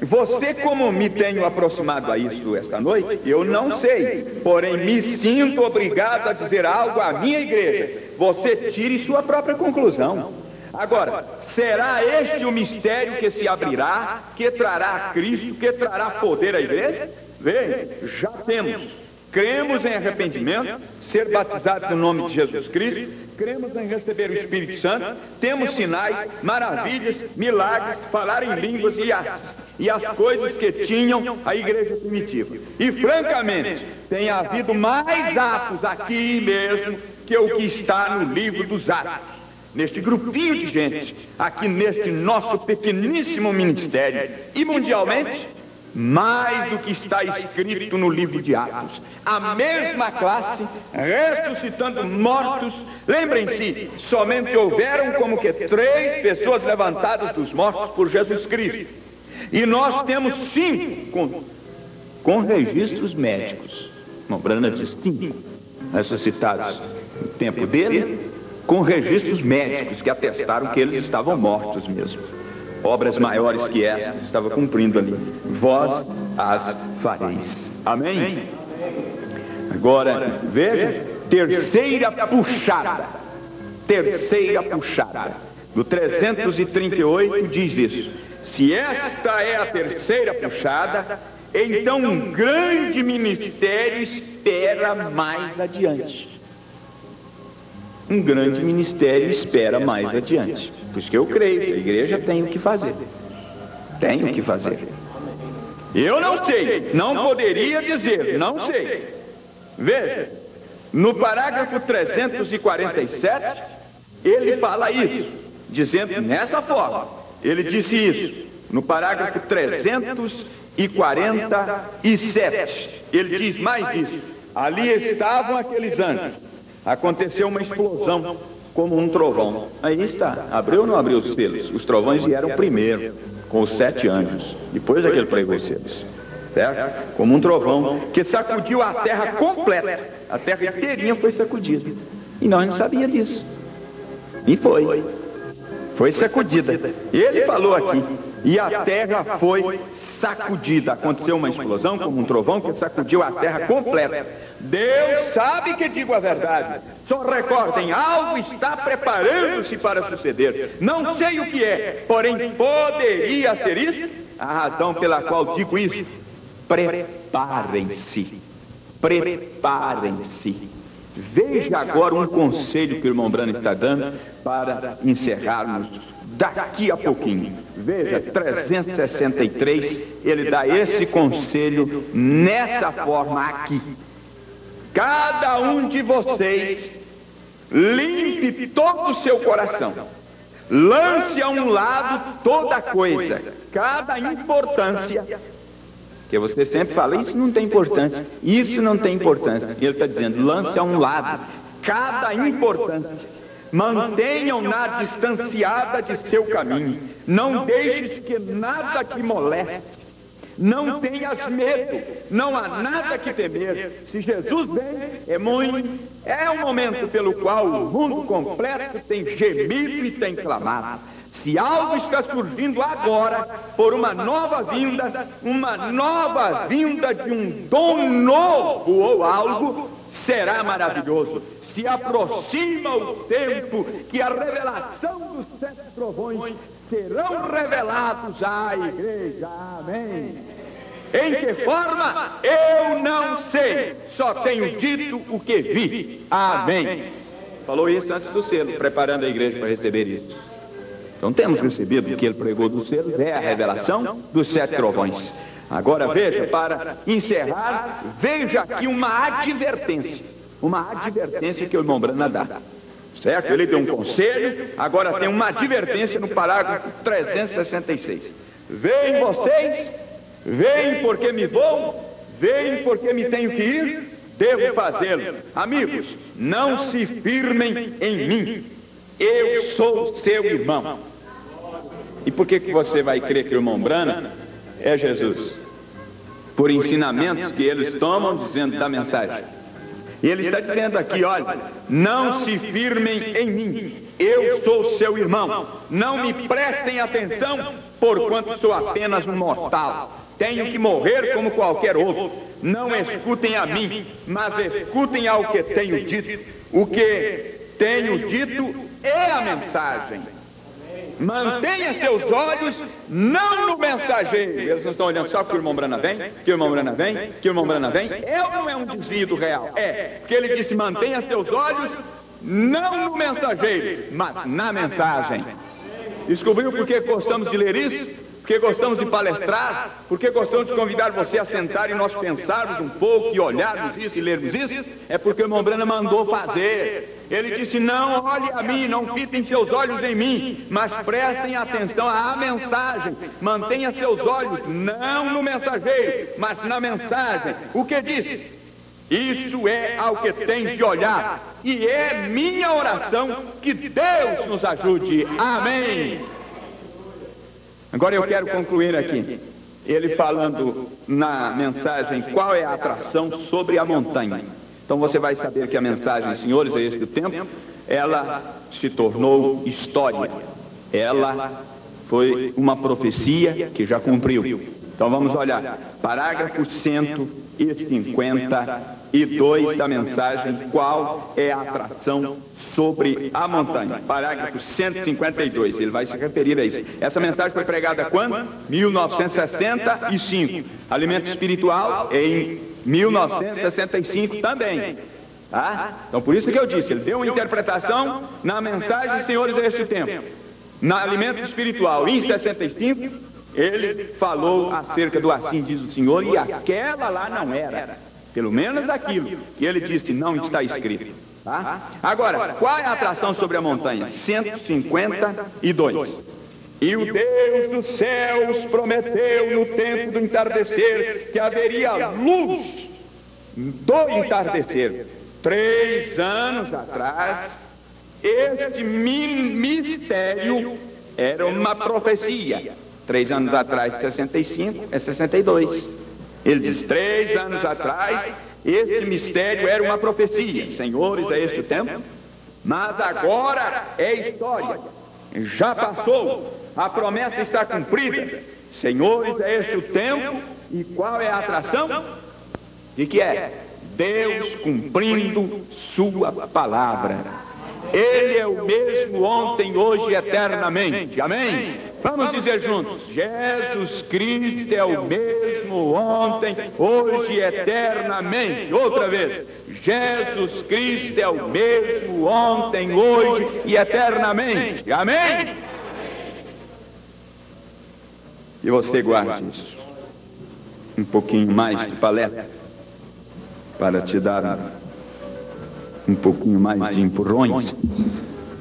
você como me tenho aproximado a isso esta noite, eu não sei, porém me sinto obrigado a dizer algo à minha igreja. Você tire sua própria conclusão. Agora, será este o mistério que se abrirá, que trará Cristo, que trará poder à igreja? Vem, já temos. Cremos em arrependimento, ser batizados no nome de Jesus Cristo, cremos em receber o Espírito Santo, temos sinais, maravilhas, milagres, falar em línguas e as coisas que tinham a igreja primitiva. E francamente, tenha havido mais atos aqui mesmo que o que está no livro dos Atos. Neste grupinho de gente, aqui neste nosso pequeníssimo ministério, e mundialmente, mais do que está escrito no livro de Atos. A mesma classe, ressuscitando mortos. Lembrem-se, somente houveram como que 3 pessoas levantadas dos mortos por Jesus Cristo. E nós temos 5 com registros médicos. Mombrana diz 5 ressuscitados no tempo dele, com registros médicos que atestaram que eles estavam mortos mesmo. Obras maiores que essa estava cumprindo ali. Vós as fareis. Amém? Agora, veja, terceira puxada. Terceira puxada. Do 338 diz isso. Se esta é a terceira puxada, então um grande ministério espera mais adiante. Um grande ministério espera mais adiante. Por isso que eu creio que a igreja tem o que fazer. Tem o que fazer. Eu não sei, não poderia dizer, não sei. Veja, no parágrafo 347, ele fala isso, dizendo nessa forma. Ele disse isso no parágrafo 347. Ele diz mais isso. Ali estavam aqueles anjos. Aconteceu uma explosão como um trovão. Aí está. Abriu ou não abriu os selos? Os trovões vieram primeiro, com os 7 anjos. Depois é que ele pregou os selos. Certo? Como um trovão que sacudiu a terra completa. A terra inteirinha foi sacudida. E nós não sabíamos disso. E foi. Foi sacudida. Ele falou aqui. E a terra foi sacudida. Aconteceu uma explosão como um trovão que sacudiu a terra completa. Deus sabe que digo a verdade. Só recordem, algo está preparando-se para suceder. Não sei o que é, porém poderia ser isso. A razão pela qual digo isso: preparem-se. Preparem-se. Veja agora um conselho que o irmão Branham está dando para encerrarmos daqui a pouquinho. Veja, 363, ele dá esse conselho nessa forma aqui. Cada um de vocês limpe todo o seu coração. Lance a um lado toda coisa, cada importância. Que você sempre fala, isso não tem importância, isso não tem importância. Ele está dizendo, lance a um lado cada importância. Mantenham-na distanciada de seu caminho. Não deixes que nada te moleste. Não tenhas medo, não há nada que temer. Se Jesus vem, é um momento pelo qual o mundo completo tem gemido e tem clamado. Se algo está surgindo agora, por uma nova vinda de um dom novo ou algo, será maravilhoso. Se aproxima o tempo que a revelação dos 7 trovões serão revelados à igreja. Amém. Em que forma? Eu não sei. Só tenho dito o que vi. Amém. Falou isso antes do selo, preparando a igreja para receber isso. Então temos recebido o que ele pregou dos selos, é a revelação dos 7 trovões. Agora veja, para encerrar, veja aqui uma advertência. Uma advertência que o irmão Branham dá. Certo? Ele deu um conselho, agora tem uma advertência no parágrafo 366. Veem vocês, veem porque me vou, veem porque me tenho que ir, devo fazê-lo. Amigos, não se firmem em mim. Eu sou seu irmão. E por que você vai crer que o irmão Branham é Jesus? Por ensinamentos que eles tomam dizendo da mensagem. E ele está dizendo aqui, olha, não se firmem em mim, eu sou seu irmão. Não me prestem atenção, porquanto sou apenas um mortal. Tenho que morrer como qualquer outro. Não escutem a mim, mas escutem ao que tenho dito. O que tenho dito é a mensagem. Mantenha seus olhos não no mensageiro. Eles não estão olhando só que o irmão Branham vem, que o irmão Branham vem, que o irmão Branham vem. É ou não é um desvio do real? É, porque ele disse, mantenha seus olhos não no mensageiro, mas na mensagem. Descobriu por que gostamos de ler isso? porque gostamos de palestrar, porque gostamos de convidar você a sentar e nós pensarmos um pouco e olharmos isso e lermos isso, é porque o irmão Branham mandou fazer. Ele disse: não olhe a mim, não fitem seus olhos em mim, mas prestem atenção à mensagem. Mantenha seus olhos não no mensageiro, mas na mensagem. O que disse? Isso é ao que tens de olhar, e é minha oração que Deus nos ajude. Amém. Agora eu quero concluir aqui, ele falando na mensagem qual é a atração sobre a montanha. Então você vai saber que a mensagem, senhores, a este tempo, ela se tornou história. Ela foi uma profecia que já cumpriu. Então vamos olhar, parágrafo 152 da mensagem, qual é a atração sobre a montanha. Parágrafo 152, ele vai se referir a isso. Essa mensagem foi pregada quando? 1965. Alimento espiritual em 1965 também. Tá? Então por isso que eu disse, ele deu uma interpretação na mensagem, senhores, a este tempo. Na alimento espiritual em 65, ele falou acerca do assim diz o Senhor, e aquela lá não era. Pelo menos aquilo que ele disse não está escrito. Tá? Agora, qual é a atração sobre a montanha? 152. E o Deus dos céus prometeu no tempo do entardecer que haveria luz do entardecer. 3 anos atrás, este mistério era uma profecia. 3 anos atrás de 65 é 62. Ele diz: 3 anos atrás, este mistério era uma profecia. Senhores, é este o tempo, mas agora é história. Já passou, a promessa está cumprida. Senhores, é este o tempo, e qual é a atração? De que é? Deus cumprindo sua palavra. Ele é o mesmo ontem, hoje e eternamente. Amém? Vamos dizer juntos: Jesus Cristo é o mesmo ontem, hoje e eternamente. Outra vez: Jesus Cristo é o mesmo ontem, hoje e eternamente. Amém? E você guarde isso. Um pouquinho mais de palestra para te dar um pouquinho mais de empurrões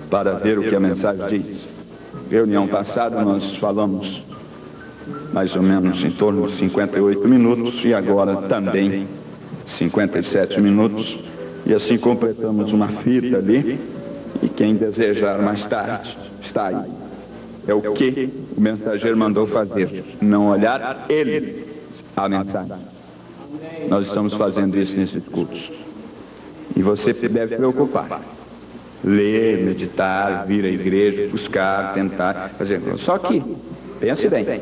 para ver o que a mensagem diz. Reunião passada nós falamos mais ou menos em torno de 58 minutos e agora também 57 minutos, e assim completamos uma fita ali, e quem desejar mais tarde está aí. É o que o mensageiro mandou fazer, não olhar ele, a mensagem. Nós estamos fazendo isso nesses cultos, e você deve preocupar, ler, meditar, vir à igreja, buscar, tentar fazer. Só que, pense bem,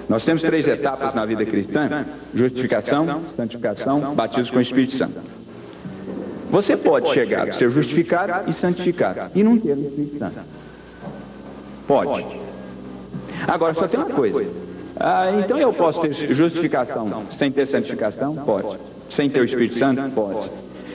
nós temos 3 etapas na vida cristã: justificação, santificação, batismo com o Espírito Santo. Você pode chegar a ser justificado e santificado e não ter o Espírito Santo. Pode. Agora só tem uma coisa: então eu posso ter justificação sem ter santificação? Pode. Sem ter o Espírito Santo? Pode.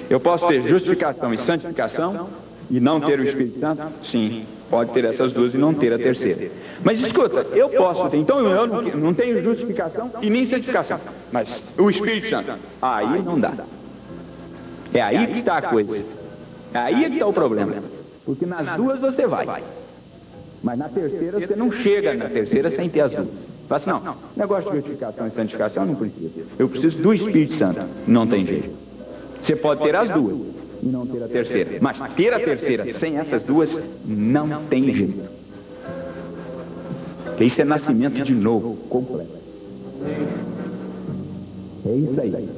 Eu posso ter justificação e santificação e não ter o Espírito Santo? Sim, pode ter essas duas e não ter a terceira. Mas escuta, eu posso ter, então eu não tenho justificação e nem santificação, mas o Espírito Santo, aí não dá. É aí que está a coisa. É aí que está o problema. Porque nas duas você vai, mas na terceira você não chega na terceira sem ter as duas. Fala assim: não, negócio de justificação e santificação eu não preciso. Eu preciso do Espírito Santo. Não tem jeito. Você pode ter as duas e não ter a terceira, mas ter a terceira sem essas duas não tem jeito. Isso é nascimento de novo, completo. É isso aí.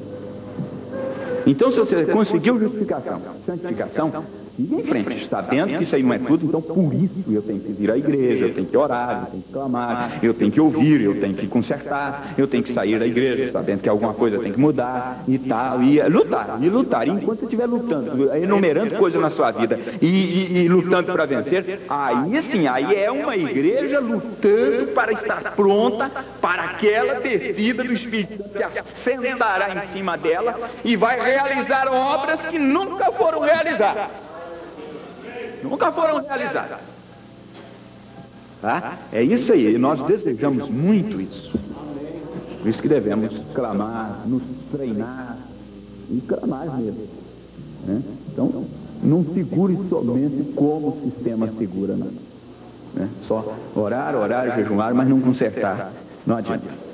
Então, se você conseguiu justificação, santificação, siga em frente, sabendo que isso aí não é tudo. Então por isso eu tenho que vir à igreja, eu tenho que orar, eu tenho que clamar, eu tenho que ouvir, eu tenho que consertar, eu tenho que sair da igreja sabendo que alguma coisa tem que mudar e tal, e lutar, e enquanto você estiver lutando, enumerando coisas na sua vida e lutando para vencer, aí sim, aí é uma igreja lutando para estar pronta para aquela descida do Espírito Santo que assentará em cima dela e vai realizar obras que nunca foram realizadas. Nunca foram realizadas. Tá? É isso aí, e nós desejamos muito isso. Por isso que devemos clamar, nos treinar, e clamar mesmo. Né? Então, não segure somente como o sistema segura, não. Né? Só orar, jejuar, mas não consertar. Não adianta.